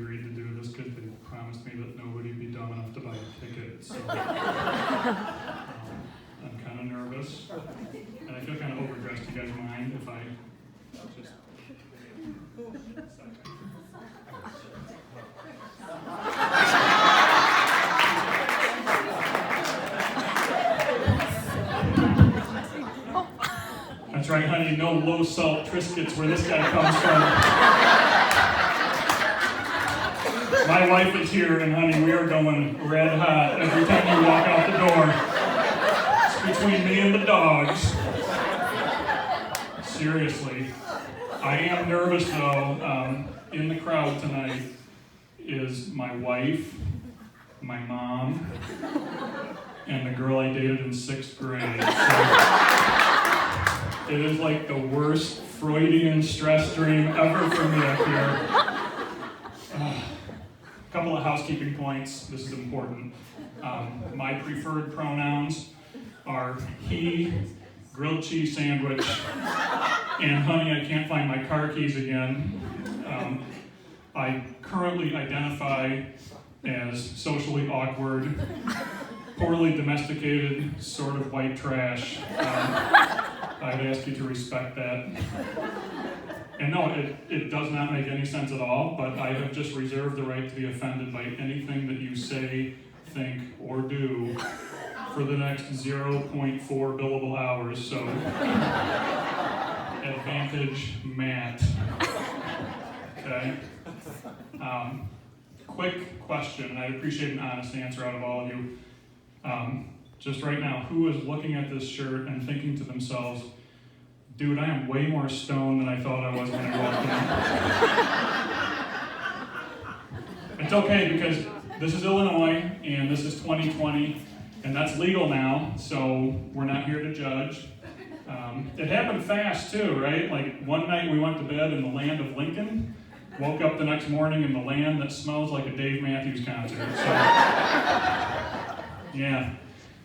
agreed to do this because they promised me that nobody'd be dumb enough to buy a ticket. So I'm kind of nervous, and I feel kind of overdressed. You guys mind if I just... That's right, honey, no low-salt Triscuits where this guy comes from. My wife is here, and honey, we are going red hot every time you walk out the door. It's between me and the dogs. Seriously. I am nervous, though. In the crowd tonight is my wife, my mom, and the girl I dated in 6th grade. So it is like the worst Freudian stress dream ever for me up here. A couple of housekeeping points. This is important. My preferred pronouns are he, grilled cheese sandwich, and honey, I can't find my car keys again. I currently identify as socially awkward, poorly domesticated, sort of white trash. I'd ask you to respect that. And no, it does not make any sense at all, but I have just reserved the right to be offended by anything that you say, think, or do for the next 0.4 billable hours, so advantage Matt. Okay? Quick question, and I'd appreciate an honest answer out of all of you. Just right now, who is looking at this shirt and thinking to themselves, dude, I am way more stoned than I thought I was when I walked in? It's okay, because this is Illinois, and this is 2020, and that's legal now, so we're not here to judge. It happened fast, too, right? Like, one night we went to bed in the land of Lincoln, woke up the next morning in the land that smells like a Dave Matthews concert. So, yeah.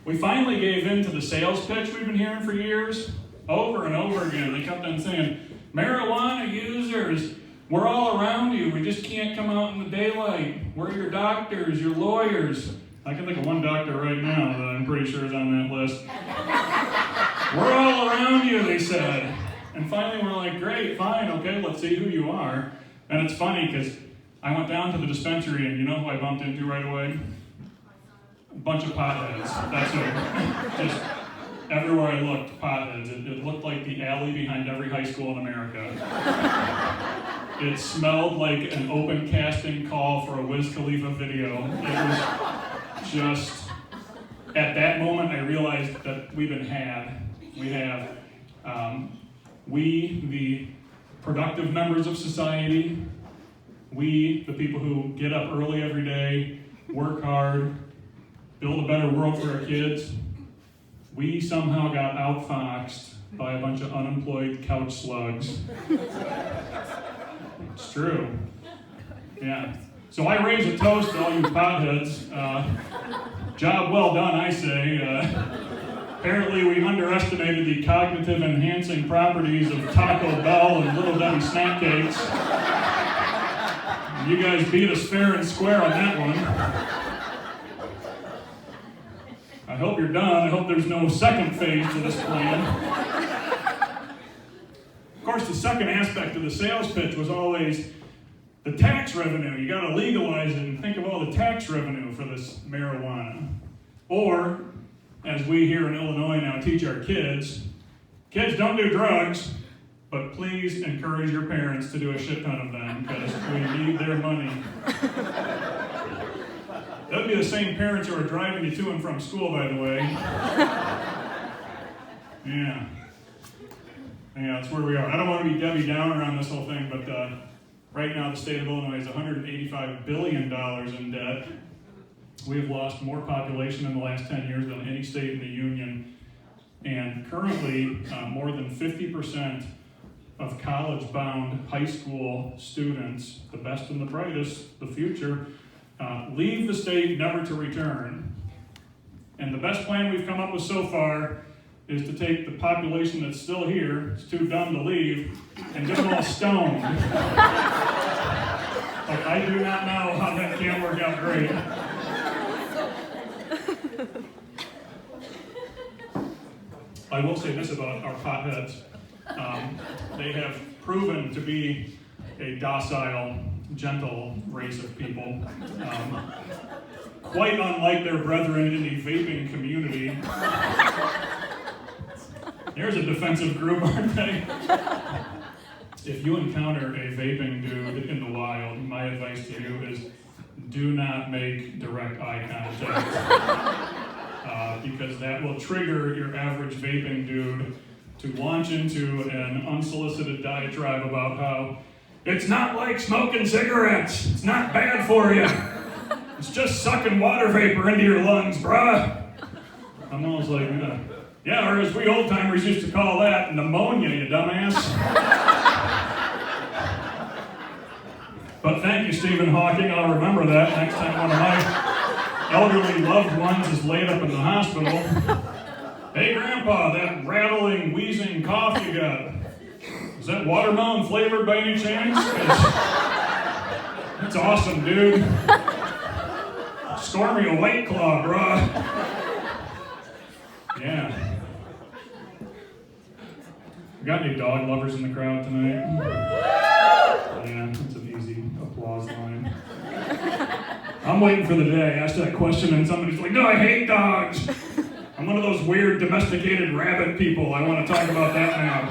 We finally gave in to the sales pitch we've been hearing for years, over and over again. They kept on saying, marijuana users, we're all around you. We just can't come out in the daylight. We're your doctors, your lawyers. I can think of one doctor right now that I'm pretty sure is on that list. We're all around you, they said. And finally we're like, great, fine, okay, let's see who you are. And it's funny because I went down to the dispensary and you know who I bumped into right away? A bunch of potheads. That's it. Just everywhere I looked, potheads. It looked like the alley behind every high school in America. It smelled like an open casting call for a Wiz Khalifa video. It was just, at that moment I realized that we've been had. We have. We, the productive members of society, we, the people who get up early every day, work hard, build a better world for our kids, we somehow got outfoxed by a bunch of unemployed couch slugs. It's true. Yeah. So I raise a toast to all you potheads. Job well done, I say. Apparently we underestimated the cognitive enhancing properties of Taco Bell and Little Debbie snack cakes. You guys beat us fair and square on that one. I hope you're done. I hope there's no second phase to this plan. Of course, the second aspect of the sales pitch was always the tax revenue. You got to legalize it and think of all the tax revenue for this marijuana. Or, as we here in Illinois now teach our kids don't do drugs, but please encourage your parents to do a shit ton of them because we need their money. That would be the same parents who are driving you to and from school, by the way. Yeah, that's where we are. I don't want to be Debbie Downer on this whole thing, but right now the state of Illinois is $185 billion in debt. We have lost more population in the last 10 years than any state in the union. And currently, more than 50% of college-bound high school students, the best and the brightest, the future, leave the state never to return. And the best plan we've come up with so far is to take the population that's still here, it's too dumb to leave, and get them all stoned. Like, I do not know how that can work out great. I will say this about our potheads. They have proven to be a docile, gentle race of people. Quite unlike their brethren in the vaping community. There's a defensive group, aren't they? If you encounter a vaping dude in the wild, my advice to you is do not make direct eye contact. Because that will trigger your average vaping dude to launch into an unsolicited diatribe about how it's not like smoking cigarettes, it's not bad for you, it's just sucking water vapor into your lungs, bruh. I'm almost like, yeah, or as we old timers used to call that, pneumonia, you dumbass. But thank you, Stephen Hawking, I'll remember that next time one of my elderly loved ones is laid up in the hospital. Hey, Grandpa, that rattling, wheezing cough you got, is that watermelon flavored by any chance? That's awesome, dude. Score me a White Claw, bruh. Yeah. Got any dog lovers in the crowd tonight? Yeah, that's an easy applause line. I'm waiting for the day I ask that question and somebody's like, no, I hate dogs. I'm one of those weird domesticated rabbit people. I want to talk about that now.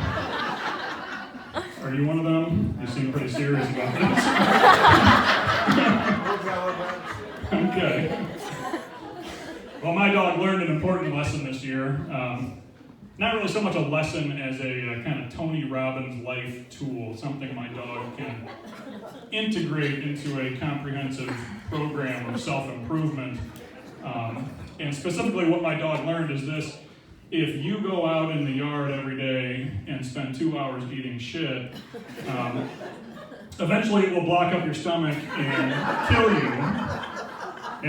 Are you one of them? You seem pretty serious about this. Okay. Well, my dog learned an important lesson this year. Not really so much a lesson as a kind of Tony Robbins life tool, something my dog can integrate into a comprehensive program of self-improvement. And specifically what my dog learned is this: if you go out in the yard every day and spend 2 hours eating shit, eventually it will block up your stomach and kill you.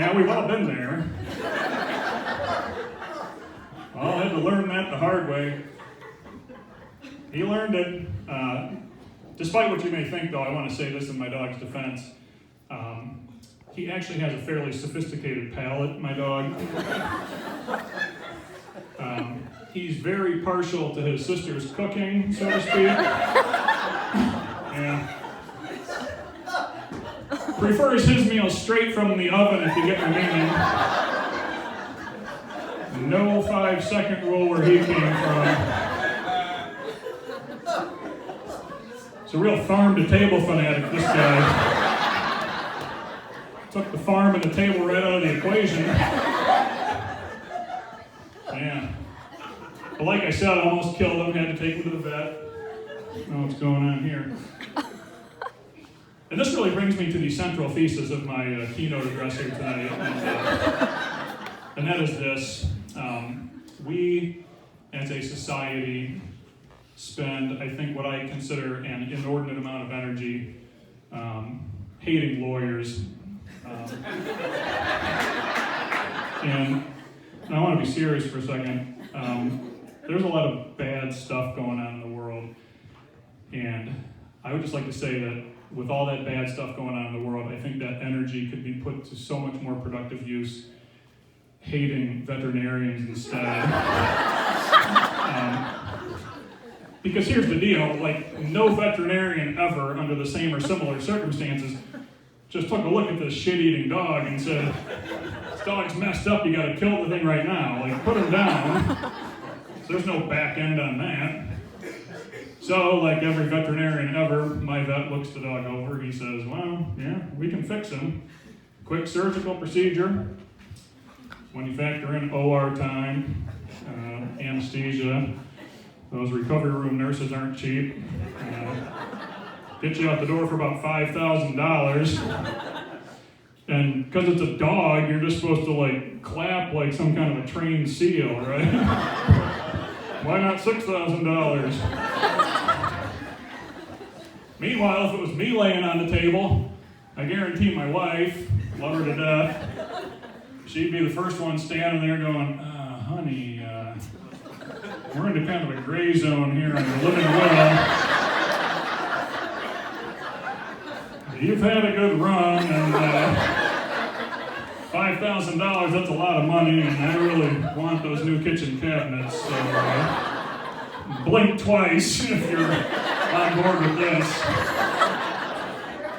Yeah, we've all been there. I had to learn that the hard way. He learned it. Despite what you may think, though, I want to say this in my dog's defense. He actually has a fairly sophisticated palate, my dog. He's very partial to his sister's cooking, so to speak. Yeah. Prefers his meals straight from the oven, if you get my meaning. No 5-second rule where he came from. It's a real farm-to-table fanatic, this guy. Took the farm and the table right out of the equation. Yeah. But like I said, I almost killed him, had to take him to the vet. I don't know what's going on here. And this really brings me to the central thesis of my keynote address here tonight. And that is this. We, as a society, spend, I think, what I consider an inordinate amount of energy hating lawyers. And I want to be serious for a second. There's a lot of bad stuff going on in the world. And I would just like to say that with all that bad stuff going on in the world, I think that energy could be put to so much more productive use hating veterinarians instead. Because here's the deal, like, no veterinarian ever, under the same or similar circumstances, just took a look at this shit-eating dog and said, this dog's messed up, you gotta kill the thing right now. Like, put him down. So there's no back end on that. So, like every veterinarian ever, my vet looks the dog over, he says, well, yeah, we can fix him. Quick surgical procedure. When you factor in OR time, anesthesia, those recovery room nurses aren't cheap. Get you out the door for about $5,000. And because it's a dog, you're just supposed to like clap like some kind of a trained seal, right? Why not $6,000? Meanwhile, if it was me laying on the table, I guarantee my wife, love her to death, she'd be the first one standing there going, honey, we're into kind of a gray zone here in the living will. you've had a good run, and $5,000, that's a lot of money, and I really want those new kitchen cabinets, so blink twice if you're on board with this.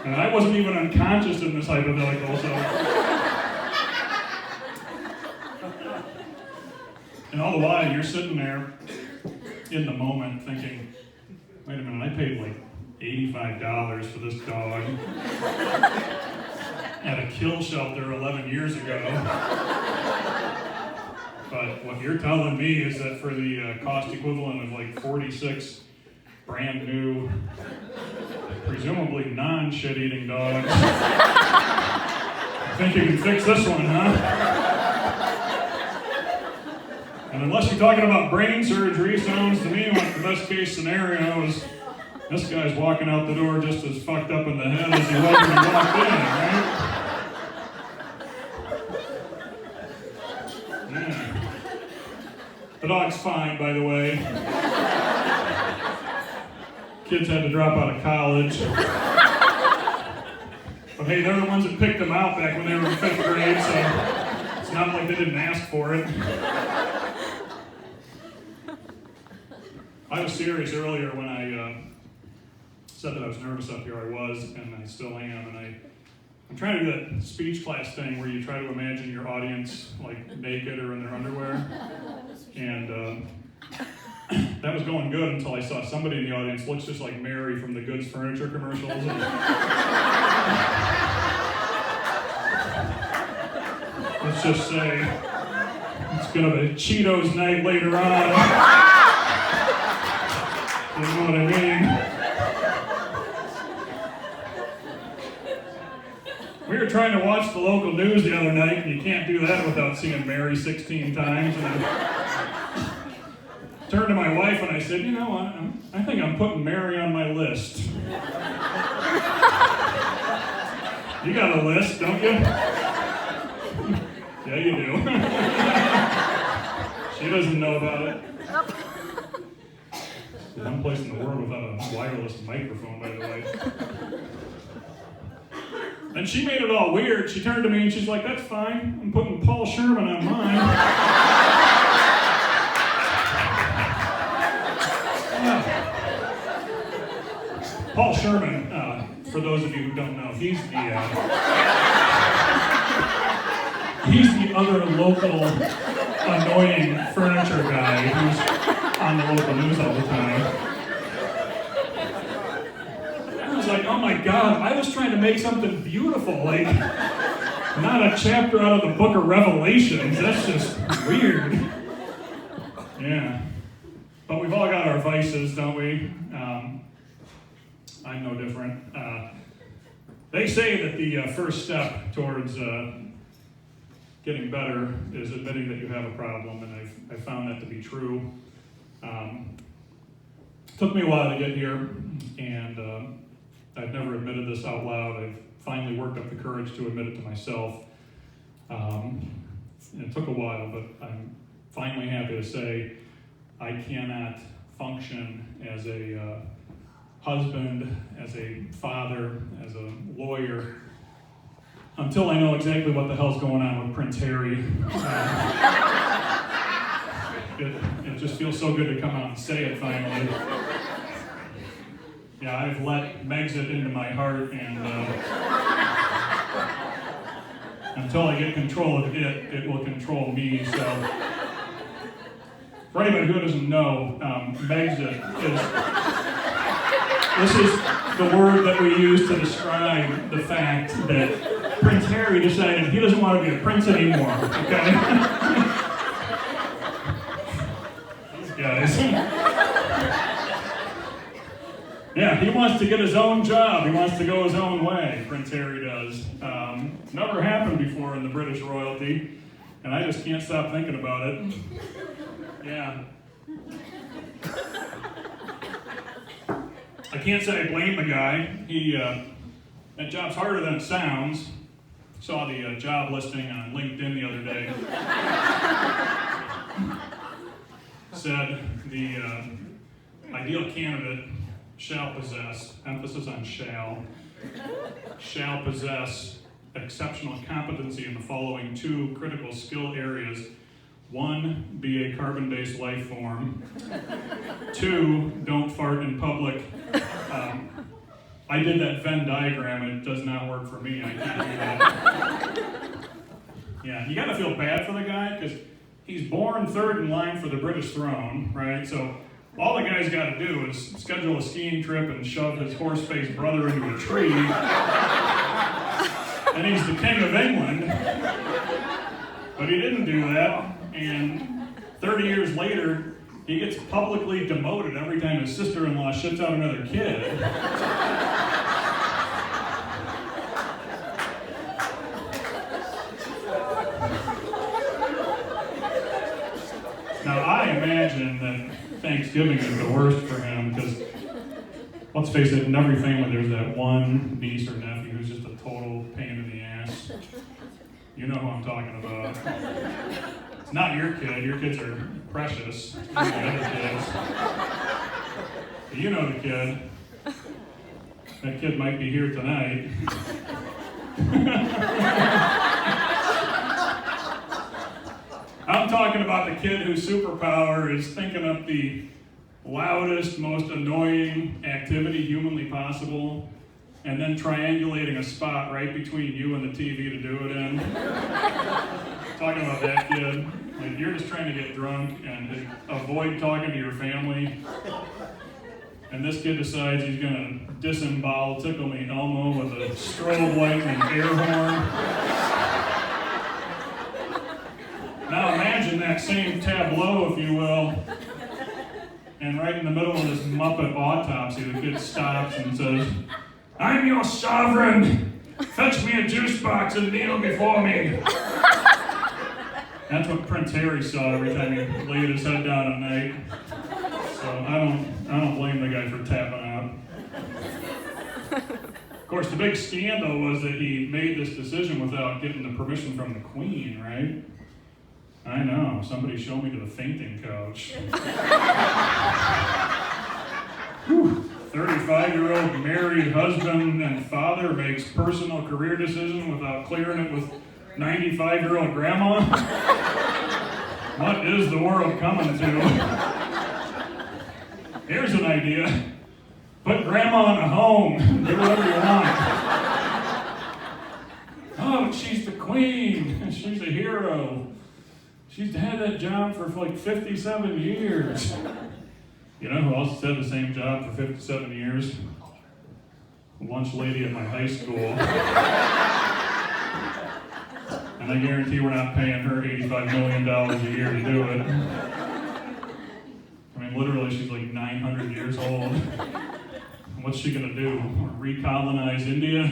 And I wasn't even unconscious in this hypothetical, so. And all the while, you're sitting there in the moment thinking, wait a minute, I paid like $85 for this dog at a kill shelter 11 years ago. But what you're telling me is that for the cost equivalent of like 46 brand new, presumably non-shit-eating dogs, I think you can fix this one, huh? And unless you're talking about brain surgery, sounds to me like the best case scenario is this guy's walking out the door just as fucked up in the head as he was when he walked in, right? Yeah. The dog's fine, by the way. Kids had to drop out of college. But hey, they're the ones that picked them out back when they were in 5th grade, so it's not like they didn't ask for it. I was serious earlier when I said that I was nervous up here. I was, and I still am. And I'm trying to do that speech class thing where you try to imagine your audience like naked or in their underwear. And that was going good until I saw somebody in the audience looks just like Mary from the Goods Furniture commercials. And let's just say it's gonna be a Cheetos night later on. You know what I mean? We were trying to watch the local news the other night, and you can't do that without seeing Mary 16 times. And I turned to my wife and I said, you know what, I think I'm putting Mary on my list. You got a list, don't you? Yeah, you do. She doesn't know about it. One place in the world without a wireless microphone, by the way. And she made it all weird. She turned to me and she's like, that's fine. I'm putting Paul Sherman on mine. Paul Sherman, for those of you who don't know, he's the other local annoying furniture guy who's on the local news all the time. I was like, oh my God, I was trying to make something beautiful, like not a chapter out of the book of Revelations. That's just weird. Yeah. But we've all got our vices, don't we? I'm no different. They say that the first step towards getting better is admitting that you have a problem, and I've found that to be true. Took me a while to get here, and I've never admitted this out loud. I've finally worked up the courage to admit it to myself. It took a while, but I'm finally happy to say I cannot function as a husband, as a father, as a lawyer, until I know exactly what the hell's going on with Prince Harry. It just feels so good to come out and say it finally. Yeah, I've let Megxit into my heart, and until I get control of it, it will control me. So, for anybody who doesn't know, Megxit this is the word that we use to describe the fact that Prince Harry decided he doesn't want to be a prince anymore, okay? These guys. Yeah, he wants to get his own job. He wants to go his own way, Prince Harry does. Never happened before in the British royalty, and I just can't stop thinking about it. Yeah. I can't say I blame the guy. That job's harder than it sounds. Saw the job listing on LinkedIn the other day. Said the ideal candidate shall possess, emphasis on shall, shall possess exceptional competency in the following 2 critical skill areas. 1, be a carbon-based life form. 2, don't fart in public. I did that Venn diagram and it does not work for me. I can't do that. Yeah, you gotta feel bad for the guy because he's born 3rd in line for the British throne, right? So all the guy's gotta do is schedule a skiing trip and shove his horse-faced brother into a tree. And he's the King of England. But he didn't do that. And 30 years later, he gets publicly demoted every time his sister-in-law shits out another kid. Now, I imagine that Thanksgiving is the worst for him because, let's face it, in every family there's that one niece or nephew who's just a total pain in the ass. You know who I'm talking about. It's not your kid. Your kids are precious. It's the other kids. But you know the kid. That kid might be here tonight. I'm talking about the kid whose superpower is thinking up the loudest, most annoying activity humanly possible, and then triangulating a spot right between you and the TV to do it in. Talking about that kid. Like, you're just trying to get drunk and avoid talking to your family. And this kid decides he's gonna disembowel Tickle Me Elmo with a strobe light and an air horn. Now imagine that same tableau, if you will. And right in the middle of this Muppet autopsy, the kid stops and says, "I'm your sovereign! Fetch me a juice box and kneel before me!" That's what Prince Harry saw every time he laid his head down at night. So I don't blame the guy for tapping out. Of course, the big scandal was that he made this decision without getting the permission from the Queen, right? I know, somebody show me to the fainting couch. 35-year-old married husband and father makes personal career decision without clearing it with 95-year-old grandma? What is the world coming to? Here's an idea. Put grandma in a home. Do whatever you want. Oh, but she's the queen. She's a hero. She's had that job for like 57 years. You know who else had the same job for 57 years? Lunch lady at my high school. And I guarantee we're not paying her $85 million a year to do it. I mean, literally, she's like 900 years old. What's she gonna do? Recolonize India?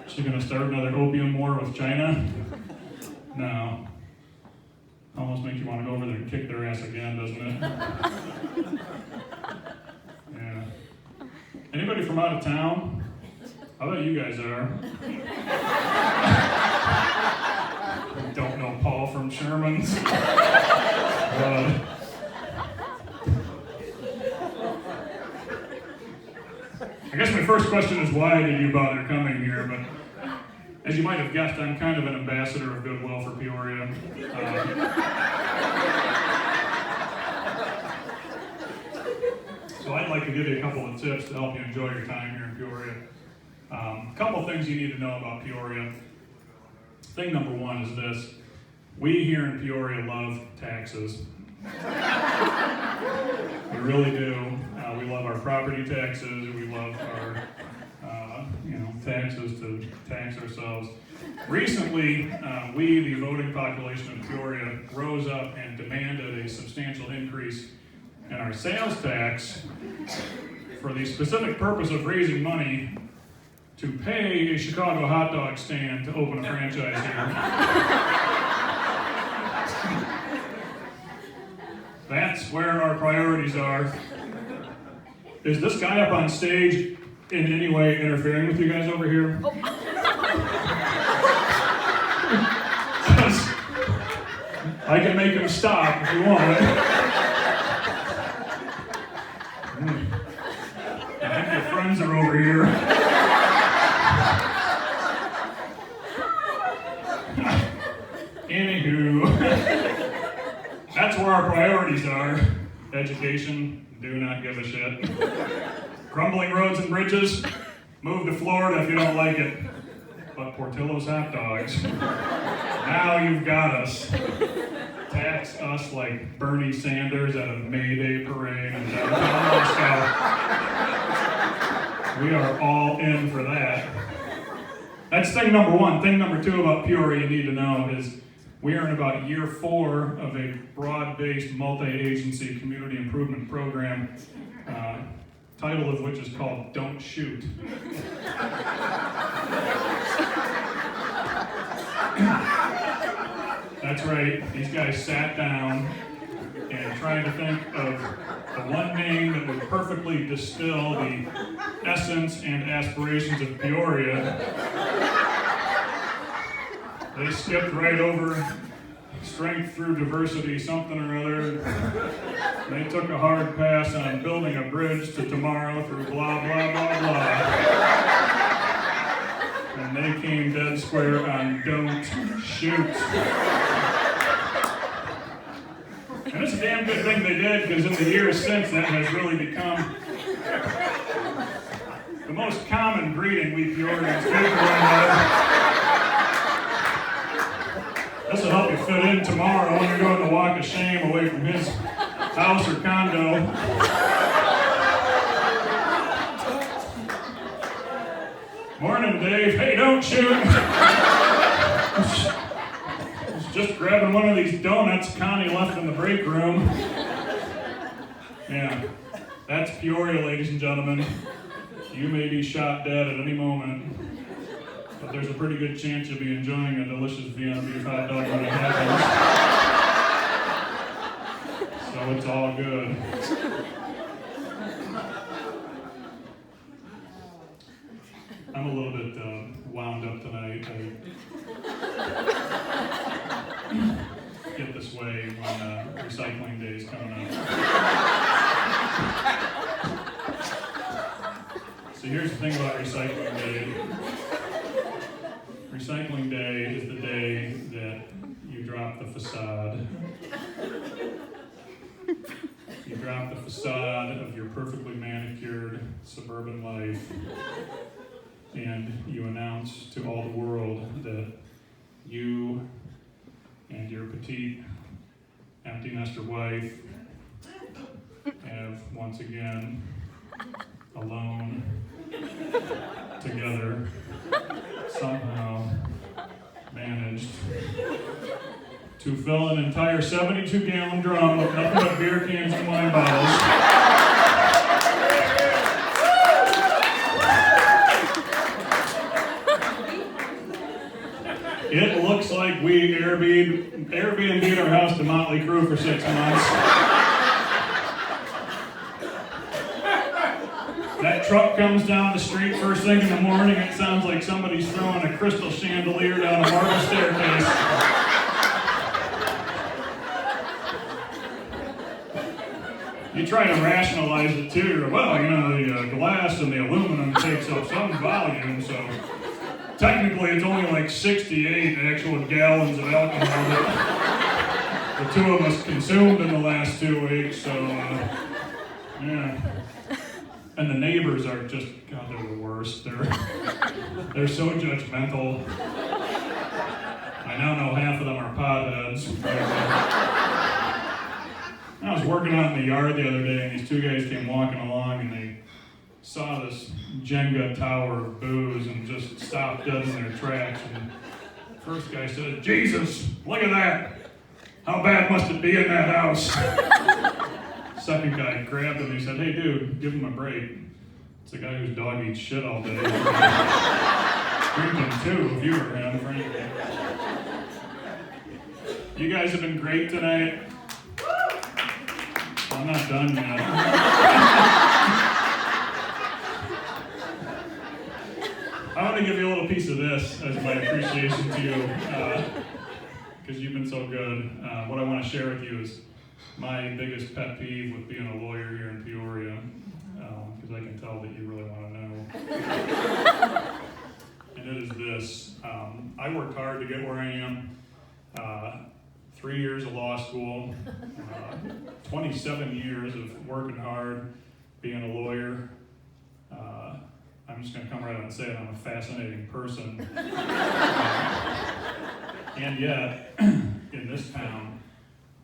Is she gonna start another opium war with China? No. Almost makes you want to go over there and kick their ass again, doesn't it? Yeah. Anybody from out of town? How about you guys are? Don't know Paul from Sherman's. I guess my first question is, why did you bother coming here? But as you might have guessed, I'm kind of an ambassador of goodwill for Peoria. So I'd like to give you a couple of tips to help you enjoy your time here in Peoria. A couple of things you need to know about Peoria. Thing number one is this: we here in Peoria love taxes. We really do. We love our property taxes. We love our taxes to tax ourselves. Recently, we, the voting population of Peoria, rose up and demanded a substantial increase in our sales tax for the specific purpose of raising money to pay a Chicago hot dog stand to open a franchise here. That's where our priorities are. Is this guy up on stage in any way interfering with you guys over here? Oh. I can make him stop if you want. I think your friends are over here. our priorities are education, do not give a shit. Crumbling roads and bridges, move to Florida if you don't like it. But Portillo's hot dogs, now you've got us. Tax us like Bernie Sanders at a May Day parade in downtown Moscow. We are all in for that. That's thing number one. Thing number two about Peoria you need to know is we are in about year 4 of a broad-based multi-agency community improvement program, title of which is called Don't Shoot. That's right, these guys sat down and tried to think of the one name that would perfectly distill the essence and aspirations of Peoria. They skipped right over strength through diversity, something or other. They took a hard pass on building a bridge to tomorrow through blah, blah, blah, blah. And they came dead square on Don't Shoot. And it's a damn good thing they did, because in the years since, that has really become the most common greeting we Peorians give to one another. This will help you fit in tomorrow when you're going to walk of shame away from his house or condo. Morning, Dave. Hey, don't shoot. Just grabbing one of these donuts Connie left in the break room. Yeah, that's Peoria, ladies and gentlemen. You may be shot dead at any moment, but there's a pretty good chance you'll be enjoying a delicious Vienna beef hot dog when it happens. So it's all good. I'm a little bit wound up tonight. I get this way when recycling day is coming up. So here's the thing about recycling day. Recycling day is the day that you drop the facade. You drop the facade of your perfectly manicured suburban life, and you announce to all the world that you and your petite empty nester wife have once again, alone, together, somehow managed to fill an entire 72-gallon drum with nothing but beer cans and wine bottles. It looks like we Airbnb'd our house to Motley Crue for 6 months. That truck comes down the street first thing in the morning. It sounds like somebody's throwing a crystal chandelier down a marble staircase. You try to rationalize it too. Well, you know, the glass and the aluminum takes up some volume, so technically it's only like 68 actual gallons of alcohol that the two of us consumed in the last 2 weeks, so yeah. And the neighbors are just, God, they're the worst. They're so judgmental. I now know half of them are potheads. I was working out in the yard the other day, and these two guys came walking along, and they saw this Jenga tower of booze and just stopped dead in their tracks. And the first guy said, "Jesus, look at that. How bad must it be in that house?" Second guy grabbed him and he said, "Hey dude, give him a break. It's a guy whose dog eats shit all day." Drinking too, if you were him, frankly. You guys have been great tonight. I'm not done yet. I want to give you a little piece of this as my appreciation to you, because you've been so good. What I want to share with you is my biggest pet peeve with being a lawyer here in Peoria, because I can tell that you really want to know. And it is this. I worked hard to get where I am 3 years of law school, 27 years of working hard, being a lawyer. I'm just going to come right out and say it, I'm a fascinating person. And yet, in this town,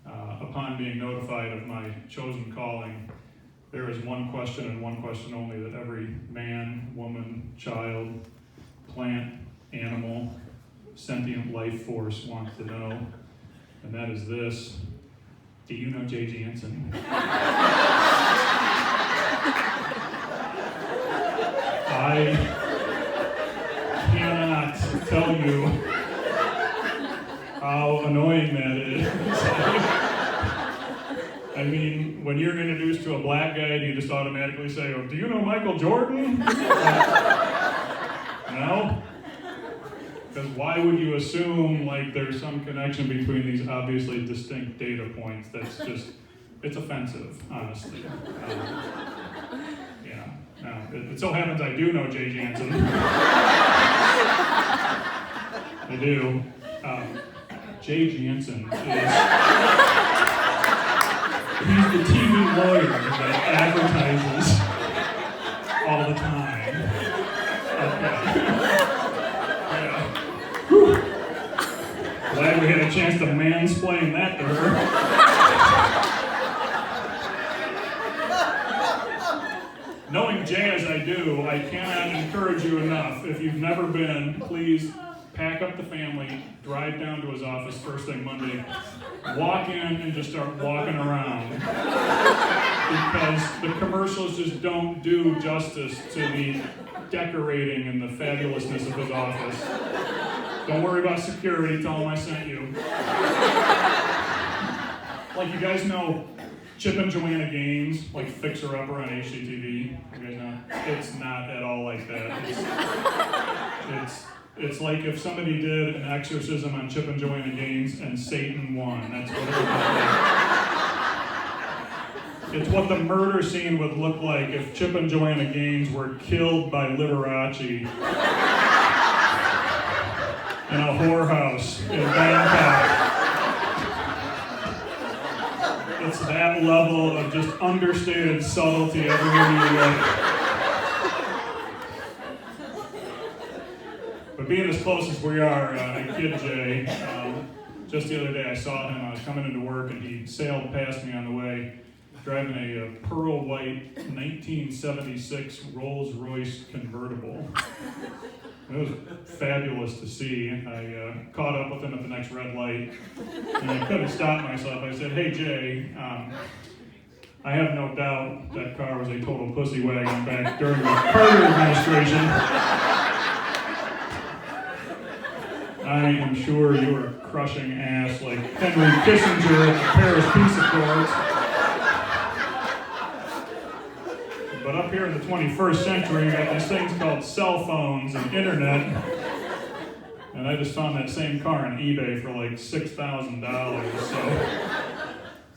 upon being notified of my chosen calling, there is one question and one question only that every man, woman, child, plant, animal, sentient life force wants to know, and that is this: do you know Jay Jansen? I cannot tell you how annoying that is. I mean, when you're introduced to a black guy, do you just automatically say, oh, do you know Michael Jordan? No? Because why would you assume like there's some connection between these obviously distinct data points? That's just, it's offensive, honestly. Yeah. Now, it so happens I do know Jay Jansen. I do. Jay Jansen is, he's the TV lawyer that advertises all the time. Okay. Yeah. Whew. Glad we had a chance to mansplain that to her. Knowing Jay as I do, I cannot encourage you enough. If you've never been, please pack up the family, drive down to his office first thing Monday, walk in and just start walking around. Because the commercials just don't do justice to the decorating and the fabulousness of his office. Don't worry about security, tell him I sent you. Like, you guys know Chip and Joanna Gaines, like Fixer Upper on HGTV? You guys know? It's not at all like that. It's like if somebody did an exorcism on Chip and Joanna Gaines and Satan won. That's what it would look like. It's what the murder scene would look like if Chip and Joanna Gaines were killed by Liberace in a whorehouse in Bangkok. It's that level of just understated subtlety everywhere you look. But being as close as we are, I kid Jay. Just the other day I saw him, I was coming into work and he sailed past me on the way, driving a pearl white 1976 Rolls Royce convertible. It was fabulous to see. I caught up with him at the next red light, and I couldn't stop myself. I said, hey Jay, I have no doubt that car was a total pussy wagon back during the Carter administration. I am sure you were crushing ass like Henry Kissinger at the Paris Peace Accords. But up here in the 21st century, we got these things called cell phones and internet. And I just found that same car on eBay for like $6,000. So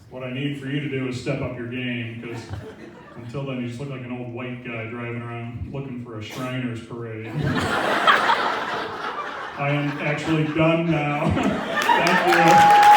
what I need for you to do is step up your game, because until then you just look like an old white guy driving around looking for a Shriners parade. I am actually done now. Thank you.